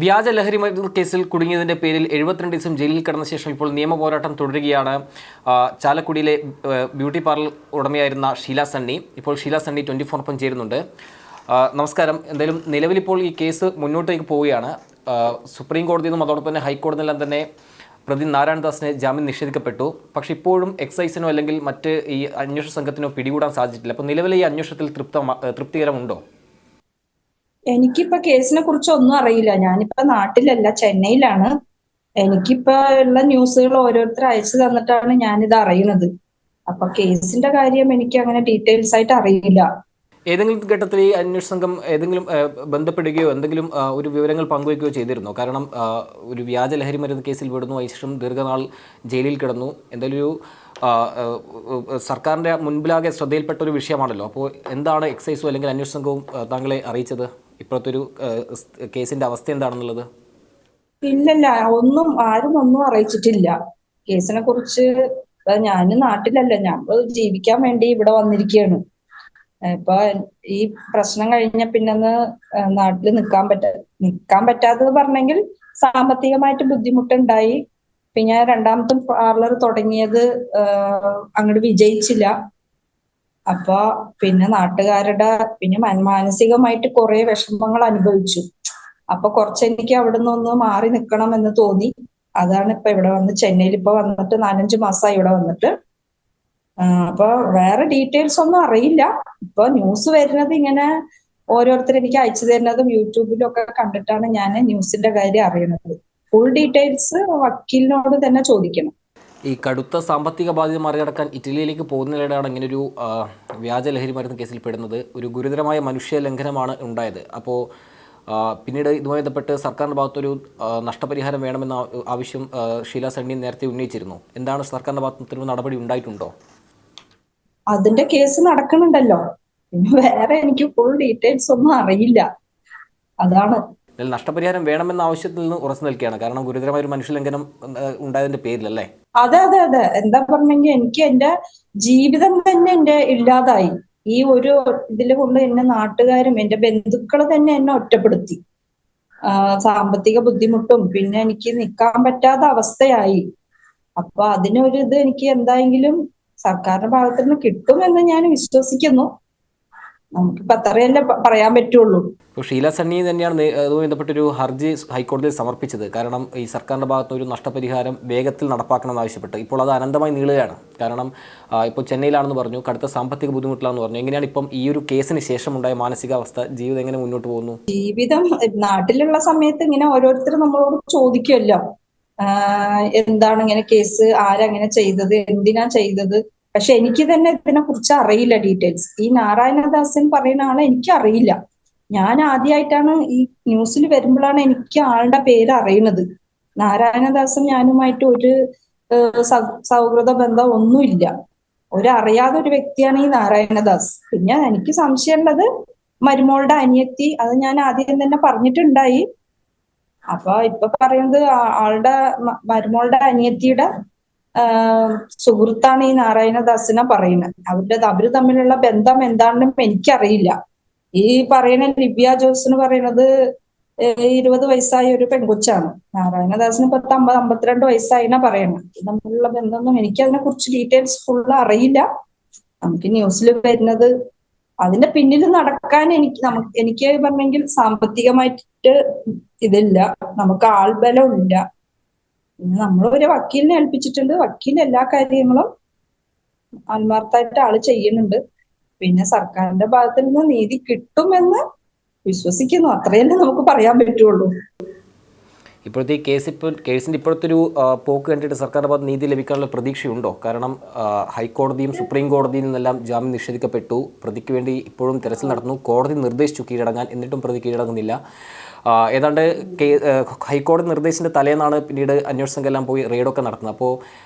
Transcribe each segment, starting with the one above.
വ്യാജ ലഹരി മരുന്ന് കേസിൽ കുടുങ്ങിയതിന്റെ പേരിൽ 72 ദിവസം ജയിലിൽ കിടന്ന ശേഷം ഇപ്പോൾ നിയമ പോരാട്ടം തുടരുകയാണ്. ചാലക്കുടിയിലെ ബ്യൂട്ടി പാർലർ ഉടമയായിരുന്ന ഷീല സണ്ണി. ഇപ്പോൾ ഷീല സണ്ണി 24 ചേരുന്നുണ്ട്. നമസ്കാരം. എന്തായാലും നിലവിലിപ്പോൾ ഈ കേസ് മുന്നോട്ടേക്ക് പോവുകയാണ്. സുപ്രീം കോടതിയിൽ നിന്നും അതോടൊപ്പം തന്നെ ഹൈക്കോടതിയിലെല്ലാം തന്നെ പ്രതി നാരായണദാസിന് ജാമ്യം നിഷേധിക്കപ്പെട്ടു. പക്ഷേ ഇപ്പോഴും എക്സൈസിനോ അല്ലെങ്കിൽ മറ്റ് ഈ അന്വേഷണ സംഘത്തിനോ പിടികൂടാൻ സാധിച്ചിട്ടില്ല. അപ്പോൾ നിലവിലെ ഈ അന്വേഷണത്തിൽ തൃപ്തികരമുണ്ടോ? എനിക്കിപ്പോ കേസിനെ കുറിച്ച് ഒന്നും അറിയില്ല. ഞാനിപ്പോ നാട്ടിലല്ല, ചെന്നൈയിലാണ്. എനിക്കിപ്പോ ഉള്ള ന്യൂസുകൾ ഓരോരുത്തർ അയച്ചു തന്നിട്ടാണ് ഞാനിത് അറിയുന്നത്. അപ്പൊ കേസിന്റെ കാര്യം എനിക്ക് അങ്ങനെ ഡീറ്റെയിൽസ് ആയിട്ട് അറിയില്ല. ഏതെങ്കിലും ഘട്ടത്തിൽ ഈ അന്വേഷണ സംഘം ഏതെങ്കിലും ബന്ധപ്പെടുകയോ എന്തെങ്കിലും ഒരു വിവരങ്ങൾ പങ്കുവയ്ക്കുകയോ ചെയ്തിരുന്നോ? കാരണം ഒരു വ്യാജ ലഹരി മരുന്ന് കേസിൽ വിടുന്നു, അതിനുശേഷം ദീർഘനാൾ ജയിലിൽ കിടന്നു. എന്തെങ്കിലും ഒരു സർക്കാരിൻ്റെ മുൻപിലാകെ ശ്രദ്ധയിൽപ്പെട്ട ഒരു വിഷയമാണല്ലോ. അപ്പോൾ എന്താണ് എക്സൈസോ അല്ലെങ്കിൽ അന്വേഷണ സംഘവും താങ്കളെ അറിയിച്ചത്? ഇപ്പോഴത്തെ ഒരു കേസിന്റെ അവസ്ഥ എന്താണെന്നുള്ളത്? ഇല്ലല്ല, ആരും ഒന്നും അറിയിച്ചിട്ടില്ല കേസിനെ കുറിച്ച്. ഞാൻ നാട്ടിലല്ല, ഞാൻ ജീവിക്കാൻ വേണ്ടി ഇവിടെ വന്നിരിക്കുകയാണ്. ഇപ്പൊ ഈ പ്രശ്നം കഴിഞ്ഞ പിന്നെന്ന് നാട്ടിൽ നിൽക്കാൻ പറ്റാത്തത് പറഞ്ഞെങ്കിൽ സാമ്പത്തികമായിട്ട് ബുദ്ധിമുട്ടുണ്ടായി. പിന്നെ രണ്ടാമത്തെ പാർലർ തുടങ്ങിയത് അങ്ങോട്ട് വിജയിച്ചില്ല. അപ്പൊ പിന്നെ നാട്ടുകാരുടെ പിന്നെ മാനസികമായിട്ട് കുറെ വിഷമങ്ങൾ അനുഭവിച്ചു. അപ്പൊ കുറച്ച് എനിക്ക് അവിടെ നിന്ന് മാറി നിൽക്കണം എന്ന് തോന്നി. അതാണ് ഇപ്പൊ ഇവിടെ വന്ന് ചെന്നൈയിൽ ഇപ്പൊ വന്നിട്ട് 4-5 മാസമായി ഇവിടെ വന്നിട്ട്. അപ്പൊ വേറെ ഡീറ്റെയിൽസ് ഒന്നും അറിയില്ല. ഇപ്പൊ ന്യൂസ് വരുന്നത് ഇങ്ങനെ ഓരോരുത്തർ എനിക്ക് അയച്ചു തരുന്നതും യൂട്യൂബിലും ഒക്കെ കണ്ടിട്ടാണ് ഞാൻ ന്യൂസിന്റെ കാര്യം അറിയുന്നത്. ഫുൾ ഡീറ്റെയിൽസ് വക്കീലിനോട് തന്നെ ചോദിക്കണം. ഈ കടുത്ത സാമ്പത്തിക ബാധ്യത മറികടക്കാൻ ഇറ്റലിയിലേക്ക് പോകുന്നതിനിടെയാണ് ഇങ്ങനൊരു വ്യാജ ലഹരി മരുന്ന് കേസിൽ പെടുന്നത്. ഒരു ഗുരുതരമായ മനുഷ്യ ലംഘനമാണ് ഉണ്ടായത്. അപ്പോൾ പിന്നീട് ഇതുമായി ബന്ധപ്പെട്ട് സർക്കാരിൻ്റെ ഭാഗത്തൊരു നഷ്ടപരിഹാരം വേണമെന്ന ആവശ്യം ഷീല സണ്ണി നേരത്തെ ഉന്നയിച്ചിരുന്നു. എന്താണ് സർക്കാരിൻ്റെ ഭാഗത്തു നടപടി ഉണ്ടായിട്ടുണ്ടോ? അതിന്റെ കേസ് നടക്കുന്നുണ്ടല്ലോ. പിന്നെ വേറെ എനിക്ക് ഫുൾ ഡീറ്റെയിൽസ് ഒന്നും അറിയില്ല. അതാണ്. നഷ്ടപരിഹാരം വേണമെന്ന ആവശ്യത്തിൽ നിന്ന് ഉറച്ചു നിൽക്കുകയാണ്. കാരണം ഗുരുതരമായ ഒരു മനുഷ്യലംഘനം ഉണ്ടായതിന്റെ പേരിലല്ലേ? അതെ അതെ അതെ. എന്താ പറഞ്ഞെങ്കിൽ എനിക്ക് എന്റെ ജീവിതം തന്നെ എന്റെ ഇല്ലാതായി. ഈ ഒരു ഇതിൽ കൊണ്ട് എന്നെ നാട്ടുകാരും എന്റെ ബന്ധുക്കൾ തന്നെ എന്നെ ഒറ്റപ്പെടുത്തി. സാമ്പത്തിക ബുദ്ധിമുട്ടും പിന്നെ എനിക്ക് നിൽക്കാൻ പറ്റാത്ത അവസ്ഥയായി. അപ്പൊ അതിനൊരു ഇത് എനിക്ക് എന്തായെങ്കിലും സർക്കാരിന്റെ ഭാഗത്തു നിന്ന് കിട്ടുമെന്ന് ഞാൻ വിശ്വസിക്കുന്നു. നമുക്കിപ്പോ അത്രയല്ലേ പറയാൻ പറ്റുള്ളൂ. ഇപ്പോൾ ഷീല സണ്ണി തന്നെയാണ് അതുമായി ബന്ധപ്പെട്ടൊരു ഹർജി ഹൈക്കോടതിയിൽ സമർപ്പിച്ചത്. കാരണം ഈ സർക്കാരിൻ്റെ ഭാഗത്ത് ഒരു നഷ്ടപരിഹാരം വേഗത്തിൽ നടപ്പാക്കണമെന്ന് ആവശ്യപ്പെട്ട്. ഇപ്പോൾ അത് അനന്തമായി നീളുകയാണ്. കാരണം ഇപ്പോൾ ചെന്നൈയിലാണെന്ന് പറഞ്ഞു, കടുത്ത സാമ്പത്തിക ബുദ്ധിമുട്ടിലാണെന്ന് പറഞ്ഞു. എങ്ങനെയാണ് ഇപ്പം ഈ ഒരു കേസിന് ശേഷമുണ്ടായ മാനസികാവസ്ഥ, ജീവിതം എങ്ങനെ മുന്നോട്ട് പോകുന്നു? ജീവിതം നാട്ടിലുള്ള സമയത്ത് ഇങ്ങനെ ഓരോരുത്തർ നമ്മളോട് ചോദിക്കുമല്ലോ, എന്താണ് ഇങ്ങനെ കേസ്, ആരങ്ങനെ ചെയ്തത്, എന്തിനാ ചെയ്തത്. പക്ഷെ എനിക്ക് തന്നെ ഇതിനെ കുറിച്ച് അറിയില്ല ഡീറ്റെയിൽസ്. ഈ നാരായണദാസൻ പറയുന്ന ആളെ എനിക്ക് അറിയില്ല. ഞാൻ ആദ്യമായിട്ടാണ് ഈ ന്യൂസിൽ വരുമ്പോഴാണ് എനിക്ക് ആളുടെ പേര് അറിയുന്നത്. നാരായണദാസൻ ഞാനുമായിട്ട് ഒരു സൗഹൃദ ബന്ധം ഒന്നുമില്ല. അറിയാതെ ഒരു വ്യക്തിയാണ് ഈ നാരായണദാസ്. പിന്നെ എനിക്ക് സംശയമുള്ളത് മരുമോളുടെ അനിയത്തി, അത് ഞാൻ ആദ്യം തന്നെ പറഞ്ഞിട്ടുണ്ടായി. അപ്പൊ ഇപ്പൊ പറയുന്നത് ആളുടെ മരുമോളുടെ അനിയത്തിയുടെ സുഹൃത്താണ് ഈ നാരായണദാസിനെ പറയുന്നത്. അവര് തമ്മിലുള്ള ബന്ധം എന്താണെന്നും എനിക്കറിയില്ല. ഈ പറയുന്ന ലിബിയ ജോസ് എന്ന് പറയുന്നത് 20 വയസ്സായ ഒരു പെൺകൊച്ചാണ്. നാരായണദാസിന് 50-52 വയസ്സായിന്നാ പറയുന്നത്. തമ്മിലുള്ള ബന്ധമൊന്നും എനിക്ക് അതിനെ കുറിച്ച് ഡീറ്റെയിൽസ് ഫുള്ള് അറിയില്ല. നമുക്ക് ന്യൂസിൽ വരുന്നത് അതിന്റെ പിന്നിൽ നടക്കാൻ എനിക്ക് പറഞ്ഞെങ്കിൽ സാമ്പത്തികമായിട്ട് ഇതില്ല, നമുക്ക് ആൾബലം ഇല്ല. പിന്നെ നമ്മളൊരു വക്കീലിനെ ഏൽപ്പിച്ചിട്ടുണ്ട്. വക്കീൽ എല്ലാ കാര്യങ്ങളും ആത്മാർത്ഥമായിട്ട് ആള് ചെയ്യുന്നുണ്ട്. പിന്നെ സർക്കാരിന്റെ ഭാഗത്ത് നിന്ന് നീതി കിട്ടുമെന്ന് വിശ്വസിക്കുന്നു. അത്രയല്ലേ നമുക്ക് പറയാൻ പറ്റുള്ളൂ. ഇപ്പോഴത്തെ ഈ കേസിൻ്റെ ഇപ്പോഴത്തെ ഒരു പോക്ക് കണ്ടിട്ട് സർക്കാരിൻ്റെ ഭാഗത്ത് നീതി ലഭിക്കാനുള്ള പ്രതീക്ഷയുണ്ടോ? കാരണം ഹൈക്കോടതിയും സുപ്രീം കോടതിയിൽ നിന്നെല്ലാം ജാമ്യം നിഷേധിക്കപ്പെട്ടു. പ്രതിക്ക് വേണ്ടി ഇപ്പോഴും തെരച്ചിൽ നടന്നു. കോടതി നിർദ്ദേശിച്ചു കീഴടങ്ങാൻ, എന്നിട്ടും പ്രതി കീഴടങ്ങുന്നില്ല. ഏതാണ്ട് ഹൈക്കോടതി നിർദ്ദേശത്തിൻ്റെ തലേന്നാണ് പിന്നീട് അന്വേഷണ സംഘം എല്ലാം പോയി റെയ്ഡൊക്കെ നടത്തുന്നത്. അപ്പോൾ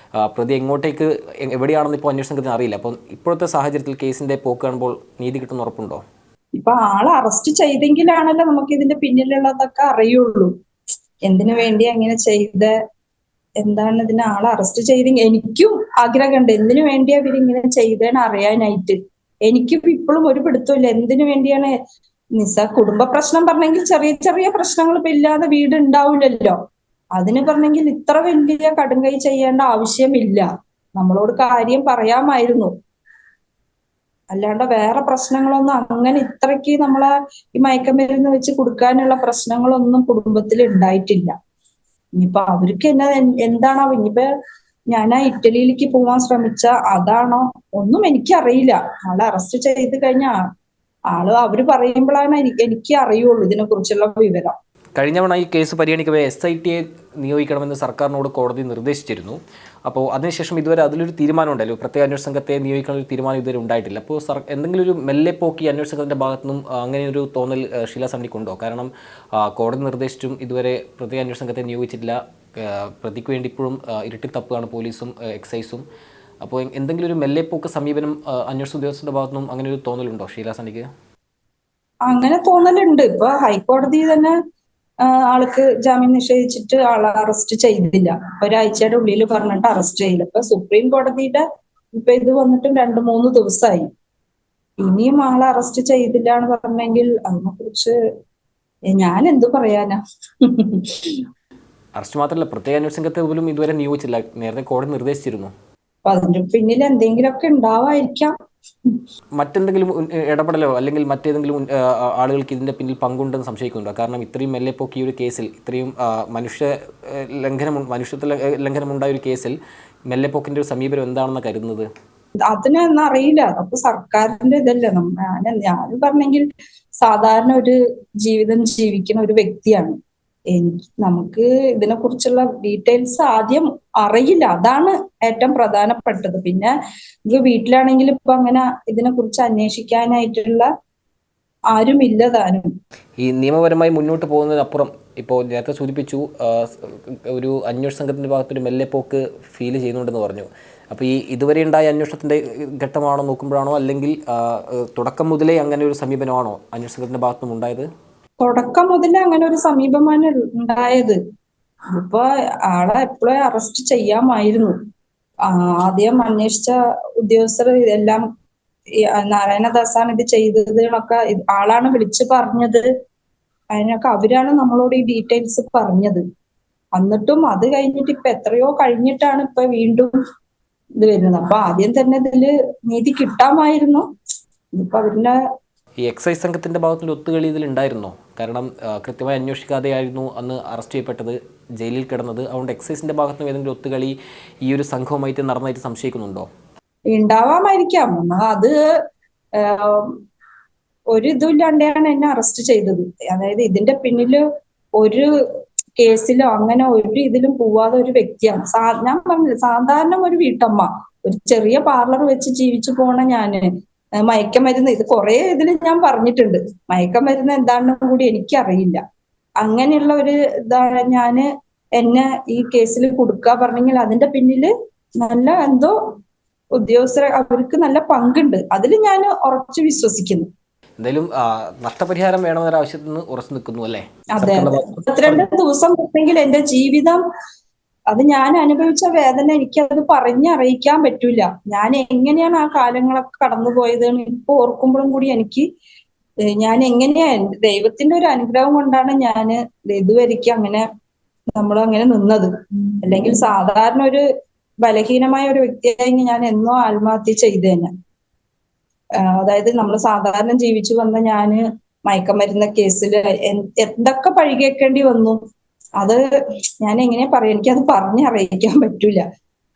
പ്രതി എങ്ങോട്ടേക്ക് എവിടെയാണെന്ന് ഇപ്പോൾ അന്വേഷണ സംഘത്തിന് അറിയില്ല. അപ്പോൾ ഇപ്പോഴത്തെ സാഹചര്യത്തിൽ കേസിൻ്റെ പോക്ക് കാണുമ്പോൾ നീതി കിട്ടുന്ന ഉറപ്പുണ്ടോ? ഇപ്പൊ ആളെ അറസ്റ്റ് ചെയ്തെങ്കിലാണല്ലോ നമുക്ക് ഇതിന്റെ പിന്നിലുള്ളതൊക്കെ അറിയുള്ളൂ. എന്തിനു വേണ്ടി അങ്ങനെ ചെയ്ത്, എന്താണ് ഇതിന് ആളെ അറസ്റ്റ് ചെയ്തെങ്കിൽ എനിക്കും ആഗ്രഹമുണ്ട്. എന്തിനു വേണ്ടിയാ ഇവരിങ്ങനെ ചെയ്തതെന്ന് അറിയാനായിട്ട്. എനിക്കും ഇപ്പോഴും ഒരു പിടുത്തമില്ല എന്തിനു വേണ്ടിയാണ് കുടുംബ പ്രശ്നം പറഞ്ഞെങ്കിൽ ചെറിയ ചെറിയ പ്രശ്നങ്ങൾ ഇപ്പൊ ഇല്ലാതെ വീട് ഉണ്ടാവില്ലല്ലോ. അതിന് പറഞ്ഞെങ്കിൽ ഇത്ര വലിയ കടുംകൈ ചെയ്യേണ്ട ആവശ്യമില്ല. നമ്മളോട് കാര്യം പറയാമായിരുന്നു. അല്ലാണ്ട് വേറെ പ്രശ്നങ്ങളൊന്നും അങ്ങനെ ഇത്രയ്ക്ക് നമ്മളെ ഈ മയക്കമരുന്ന് വെച്ച് കൊടുക്കാനുള്ള പ്രശ്നങ്ങളൊന്നും കുടുംബത്തിൽ ഉണ്ടായിട്ടില്ല. ഇനിയിപ്പൊ അവർക്ക് എന്നെ എന്താണോ ഇനിയിപ്പോ ഞാൻ ആ ഇറ്റലിയിലേക്ക് പോവാൻ ശ്രമിച്ച അതാണോ ഒന്നും എനിക്കറിയില്ല. ആളെ അറസ്റ്റ് ചെയ്ത് കഴിഞ്ഞ അവര് പറയുമ്പോഴാണ് എനിക്ക് അറിയുള്ളൂ ഇതിനെ കുറിച്ചുള്ള വിവരം. കഴിഞ്ഞ തവണ ഈ കേസ് പരിഗണിക്കവേ SIT-യെ നിയോഗിക്കണമെന്ന് സർക്കാരിനോട് കോടതി നിർദ്ദേശിച്ചിരുന്നു. അപ്പോൾ അതിനുശേഷം ഇതുവരെ അതിലൊരു തീരുമാനം ഉണ്ടല്ലോ, പ്രത്യേക അന്വേഷണ സംഘത്തെ നിയോഗിക്കാനുള്ള ഒരു തീരുമാനം ഇതുവരെ ഉണ്ടായിട്ടില്ല. അപ്പോൾ എന്തെങ്കിലും ഒരു മെല്ലെപ്പോക്ക് ഈ അന്വേഷണ സംഘത്തിൻ്റെ ഭാഗത്തു നിന്നും അങ്ങനെ ഒരു തോന്നൽ ഷീല സണ്ണിക്കുണ്ടോ? കാരണം കോടതി നിർദ്ദേശിച്ചും ഇതുവരെ പ്രത്യേക അന്വേഷണ സംഘത്തെ നിയോഗിച്ചിട്ടില്ല. പ്രതിക്ക് വേണ്ടി ഇപ്പോഴും ഇരട്ടിത്തപ്പാണ് പോലീസും എക്സൈസും. അപ്പോൾ എന്തെങ്കിലും ഒരു മെല്ലെപ്പോക്ക് സമീപനം അന്വേഷണ ഉദ്യോഗസ്ഥരുടെ ഭാഗത്തു നിന്നും അങ്ങനെ ഒരു തോന്നലുണ്ടോ ഷീല സണ്ണിക്ക്? അങ്ങനെ തോന്നലുണ്ട്. ഇപ്പൊ ഹൈക്കോടതി തന്നെ ആൾക്ക് ജാമ്യം നിഷേധിച്ചിട്ട് ആളെ അറസ്റ്റ് ചെയ്തില്ല. ഒരാഴ്ചയുടെ ഉള്ളിൽ പറഞ്ഞിട്ട് അറസ്റ്റ് ചെയ്യില്ല. ഇപ്പൊ സുപ്രീം കോടതിയുടെ ഇപ്പൊ ഇത് വന്നിട്ടും 2-3 ദിവസമായി. ഇനിയും ആളെ അറസ്റ്റ് ചെയ്തില്ല എന്ന് പറഞ്ഞെങ്കിൽ അതിനെ കുറിച്ച് ഞാൻ എന്തു പറയാനാ? അറസ്റ്റ് മാത്രമല്ല, പ്രത്യേക അന്വേഷണ സംഘത്തെ പോലും ഇതുവരെ നിയോഗിച്ചില്ല. നേരത്തെ കോടതി നിർദ്ദേശിച്ചിരുന്നു. അപ്പൊ അതിന്റെ പിന്നിൽ എന്തെങ്കിലുമൊക്കെ ഉണ്ടാവായിരിക്കാം. മറ്റെന്തെങ്കിലും ഇടപെടലോ അല്ലെങ്കിൽ മറ്റേതെങ്കിലും ആളുകൾക്ക് ഇതിൻ്റെ പിന്നിൽ പങ്കുണ്ടെന്ന് സംശയിക്കുന്നുണ്ടോ? കാരണം ഇത്രയും മെല്ലെപ്പോക്ക് ഈ ഒരു കേസിൽ, ഇത്രയും മനുഷ്യത്വ ലംഘനമുണ്ടായ ഒരു കേസിൽ മെല്ലെപ്പോക്കിൻ്റെ ഒരു സമീപനം എന്താണെന്ന് കരുതുന്നത്? അതിനൊന്നും അറിയില്ല. അതൊക്കെ സർക്കാരിന്റെ ഇതല്ലേ. ഞാൻ പറഞ്ഞെങ്കിൽ സാധാരണ ഒരു ജീവിതം ജീവിക്കുന്ന ഒരു വ്യക്തിയാണ്. നമുക്ക് ഇതിനെ കുറിച്ചുള്ള ഡീറ്റെയിൽസ് ആദ്യം അറിയില്ല. അതാണ് ഏറ്റവും പ്രധാനപ്പെട്ടത്. പിന്നെ ഇത് വീട്ടിലാണെങ്കിൽ ഇപ്പൊ അങ്ങനെ ഇതിനെ കുറിച്ച് അന്വേഷിക്കാനായിട്ടുള്ള ആരും ഇല്ലതാനും. ഈ നിയമപരമായി മുന്നോട്ട് പോകുന്നതിനപ്പുറം ഇപ്പോൾ നേരത്തെ സൂചിപ്പിച്ചു, ഒരു അന്വേഷണ സംഘത്തിൻ്റെ ഭാഗത്തൊരു മെല്ലെപ്പോക്ക് ഫീൽ ചെയ്യുന്നുണ്ടെന്ന് പറഞ്ഞു. അപ്പോൾ ഈ ഇതുവരെ ഉണ്ടായ അന്വേഷണത്തിൻ്റെ ഘട്ടമാണോ നോക്കുമ്പോഴാണോ, അല്ലെങ്കിൽ തുടക്കം മുതലേ അങ്ങനെ ഒരു സമീപനമാണോ അന്വേഷണ സംഘത്തിൻ്റെ ഭാഗത്തുനിന്നും ഉണ്ടായത്? തുടക്കം മുതലേ അങ്ങനെ ഒരു സമീപമാണ് ഉണ്ടായത്. ഇപ്പൊ ആളെ എപ്പോഴും അറസ്റ്റ് ചെയ്യാമായിരുന്നു. ആദ്യം അന്വേഷിച്ച ഉദ്യോഗസ്ഥർ എല്ലാം നാരായണദാസാണ് ഇത് ചെയ്തത് എന്നൊക്കെ ആളാണ് വിളിച്ചു പറഞ്ഞത്. അതിനൊക്കെ അവരാണ് നമ്മളോട് ഈ ഡീറ്റെയിൽസ് പറഞ്ഞത്. എന്നിട്ടും അത് കഴിഞ്ഞിട്ട് ഇപ്പൊ എത്രയോ കഴിഞ്ഞിട്ടാണ് ഇപ്പൊ വീണ്ടും ഇത് വരുന്നത്. അപ്പൊ ആദ്യം തന്നെ ഇതില് നീതി കിട്ടാമായിരുന്നു. ഇപ്പൊ അവരുടെ ഈ എക്സൈസ് സംഘത്തിൻ്റെ ഭാഗത്തിൻ്റെ ഒത്തുകളി ഇതിലുണ്ടായിരുന്നോ? കാരണം കൃത്യമായി അന്വേഷിക്കാതെയായിരുന്നു അന്ന് അറസ്റ്റ് ചെയ്യപ്പെട്ടത്, ജയിലിൽ കിടന്നത്. അതുകൊണ്ട് എക്സൈസിൻ്റെ ഭാഗത്തുനിന്ന് ഏതെങ്കിലും ഒത്തുകളി ഈ ഒരു സംഘവുമായിട്ട് നടന്നതായിട്ട് സംശയിക്കുന്നുണ്ടോ? ഉണ്ടാവാമായിരിക്കാം. അത് ഒരു ഇതുമില്ലാണ്ടാണ് എന്നെ അറസ്റ്റ് ചെയ്തത്. അതായത് ഇതിന്റെ പിന്നില് ഒരു കേസിലോ അങ്ങനെ ഒരു ഇതിലും പോവാതെ ഒരു വ്യക്തിയാണ്. ഞാൻ പറഞ്ഞില്ല, സാധാരണ ഒരു വീട്ടമ്മ, ഒരു ചെറിയ പാർലർ വെച്ച് ജീവിച്ചു പോണ ഞാന് മയക്കമരുന്ന്, ഇത് കുറെ ഇതിൽ ഞാൻ പറഞ്ഞിട്ടുണ്ട്, മയക്കമരുന്ന് എന്താണെന്ന് കൂടി എനിക്കറിയില്ല. അങ്ങനെയുള്ള ഒരു ഇതാണ് ഞാന് എന്നെ ഈ കേസിൽ കൊടുക്കുക പറഞ്ഞെങ്കിൽ അതിന്റെ പിന്നില് നല്ല എന്തോ ഉദ്യോഗസ്ഥർ, അവർക്ക് നല്ല പങ്കുണ്ട്. അതിൽ ഞാൻ ഉറച്ചു വിശ്വസിക്കുന്നു. എന്തായാലും നഷ്ടപരിഹാരം വേണമെന്നൊരു ആവശ്യത്തിൽ നിന്ന് ഉറച്ചു നിൽക്കുന്നു അല്ലേ? അതെ, 32 ദിവസം കിട്ടെങ്കിൽ എന്റെ ജീവിതം, അത് ഞാൻ അനുഭവിച്ച വേദന എനിക്കത് പറഞ്ഞറിയിക്കാൻ പറ്റൂല. ഞാൻ എങ്ങനെയാണ് ആ കാലങ്ങളൊക്കെ കടന്നുപോയത് ഇപ്പൊ ഓർക്കുമ്പോഴും കൂടി എനിക്ക് ഞാൻ എങ്ങനെയാ, ദൈവത്തിന്റെ ഒരു അനുഗ്രഹം കൊണ്ടാണ് ഞാൻ ഇതുവരെയ്ക്ക് അങ്ങനെ നമ്മളങ്ങനെ നിന്നത്. അല്ലെങ്കിൽ സാധാരണ ഒരു ബലഹീനമായ ഒരു വ്യക്തിയായി ഞാൻ എന്നോ ആത്മഹത്യ ചെയ്തേനെ. അതായത് നമ്മൾ സാധാരണ ജീവിച്ചു വന്ന ഞാന് മയക്കമരുന്ന കേസിൽ എന്തൊക്കെ പഴികേക്കേണ്ടി വന്നു, അത് ഞാൻ എങ്ങനെ പറയാം, എനിക്കത് പറഞ്ഞറിയിക്കാൻ പറ്റൂല.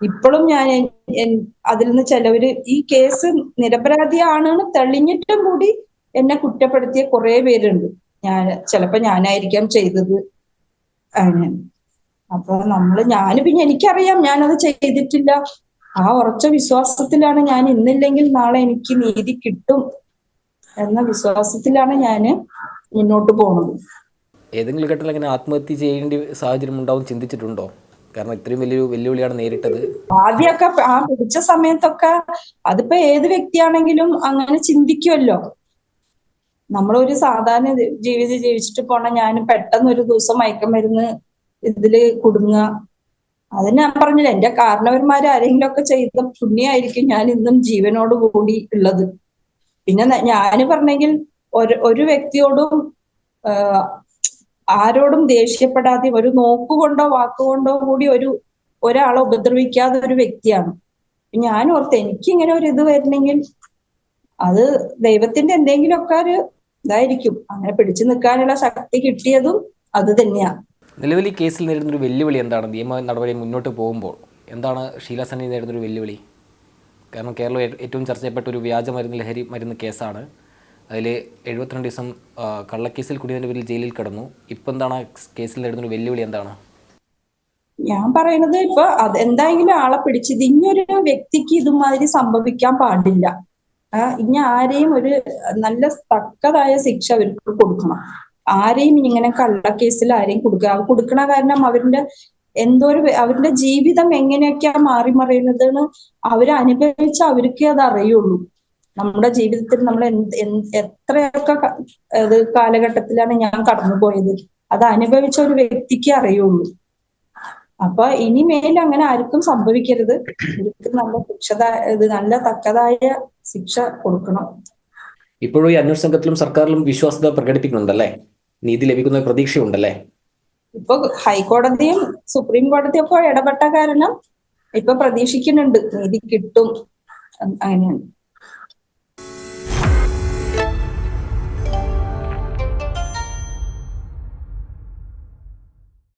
ഇപ്പോഴും ഞാൻ അതിൽ നിന്ന് ചിലവര് ഈ കേസ് നിരപരാധിയാണെന്ന് തെളിഞ്ഞിട്ടും കൂടി എന്നെ കുറ്റപ്പെടുത്തിയ കുറെ പേരുണ്ട്. ചിലപ്പോ ഞാനായിരിക്കാം ചെയ്തത്. അങ്ങനെ അപ്പൊ പിന്നെ എനിക്കറിയാം ഞാനത് ചെയ്തിട്ടില്ല. ആ ഉറച്ച വിശ്വാസത്തിലാണ് ഞാൻ, ഇന്നില്ലെങ്കിൽ നാളെ എനിക്ക് നീതി കിട്ടും എന്ന വിശ്വാസത്തിലാണ് ഞാൻ മുന്നോട്ട് പോകുന്നത്. ഏതെങ്കിലും ഘട്ടത്തിൽ അങ്ങനെ ആത്മഹത്യ ചെയ്യേണ്ട സാഹചര്യം ഉണ്ടാവും ചിന്തിച്ചിട്ടുണ്ടോ? കാരണം ഇത്രയും വലിയൊരു വെല്ലുവിളിയാണ് നേരിട്ടത്. ആദ്യമൊക്കെ പിടിച്ച സമയത്തൊക്കെ അതിപ്പോ ഏത് വ്യക്തിയാണെങ്കിലും അങ്ങനെ ചിന്തിക്കുമല്ലോ. നമ്മളൊരു സാധാരണ ജീവിതം ജീവിച്ചിട്ട് പോണ ഞാൻ പെട്ടെന്ന് ഒരു ദിവസം മയക്കമരുന്ന് ഇതില് കുടുങ്ങുക, അത് ഞാൻ പറഞ്ഞില്ല, എന്റെ കാരണവന്മാര് ആരെങ്കിലും ഒക്കെ ചെയ്ത പുണ്യമായിരിക്കും ഞാൻ ഇന്നും ജീവനോട് കൂടി ഉള്ളത്. പിന്നെ ഞാൻ പറഞ്ഞെങ്കിൽ ഒരു വ്യക്തിയോടും ആഹ് ആരോടും ദേഷ്യപ്പെടാതെ ഒരു നോക്കുകൊണ്ടോ വാക്കുകൊണ്ടോ കൂടി ഒരാളെ ഉപദ്രവിക്കാതെ ഒരു വ്യക്തിയാണ്. ഞാൻ ഓർത്ത് എനിക്ക് ഇങ്ങനെ ഒരു ഇത് വരണമെങ്കിൽ അത് ദൈവത്തിന്റെ എന്തെങ്കിലുമൊക്കെ ഒരു ഇതായിരിക്കും. അങ്ങനെ പിടിച്ചു നിൽക്കാനുള്ള ശക്തി കിട്ടിയതും അത് തന്നെയാ. നിലവിൽ ഈ കേസിൽ നേരിടുന്നൊരു വെല്ലുവിളി എന്താണ്? നിയമ നടപടി മുന്നോട്ട് പോകുമ്പോൾ എന്താണ് ഷീല സണ്ണി നേരിടുന്നൊരു വെല്ലുവിളി? കാരണം കേരളം ഏറ്റവും ചർച്ച ചെയ്യപ്പെട്ട ഒരു വ്യാജ മരുന്ന്, ലഹരി മരുന്ന് കേസാണ്. അതിൽ 72 ദിവസം കള്ളക്കേസിൽ കുടിയതിൻ്റെ പേരിൽ ജയിലിൽ കിടന്നു. ഇപ്പം എന്താണ് കേസിൽ നേരിടുന്നൊരു വെല്ലുവിളി എന്താണ്? ഞാൻ പറയുന്നത് ഇപ്പൊ എന്തായെങ്കിലും ആളെ പിടിച്ചത് ഇനിയൊരു വ്യക്തിക്ക് ഇതുമാതിരി സംഭവിക്കാൻ പാടില്ല. ഇനി ആരെയും ഒരു നല്ല തക്കതായ ശിക്ഷ അവർക്ക് കൊടുക്കണം. ആരെയും ഇങ്ങനെ കള്ളക്കേസിൽ ആരെയും കൊടുക്കണ കാരണം അവരുടെ അവരുടെ ജീവിതം എങ്ങനെയൊക്കെയാ മാറി മറിയുന്നതെന്ന് അവരനുഭവിച്ച അവർക്ക് അത് അറിയുള്ളൂ. നമ്മുടെ ജീവിതത്തിൽ നമ്മൾ എത്രയൊക്കെ കാലഘട്ടത്തിലാണ് ഞാൻ കടന്നുപോയത്, അത് അനുഭവിച്ച ഒരു വ്യക്തിക്ക് അറിയുള്ളൂ. അപ്പൊ ഇനിമേൽ അങ്ങനെ ആർക്കും സംഭവിക്കരുത്. ഇവർക്ക് നല്ല തക്കതായ ശിക്ഷ കൊടുക്കണം. ഇപ്പോഴും ഈ അന്വേഷണ സംഘത്തിലും സർക്കാരിലും വിശ്വാസ്യത പ്രകടിപ്പിക്കുന്നുണ്ടല്ലേ? നീതി ലഭിക്കുന്ന പ്രതീക്ഷയുണ്ടല്ലേ? ഇപ്പൊ ഹൈക്കോടതിയും സുപ്രീം കോടതിയും ഒക്കെ ഇടപെട്ട കാരണം ഇപ്പൊ പ്രതീക്ഷിക്കുന്നുണ്ട് നീതി കിട്ടും. അങ്ങനെയാണ്.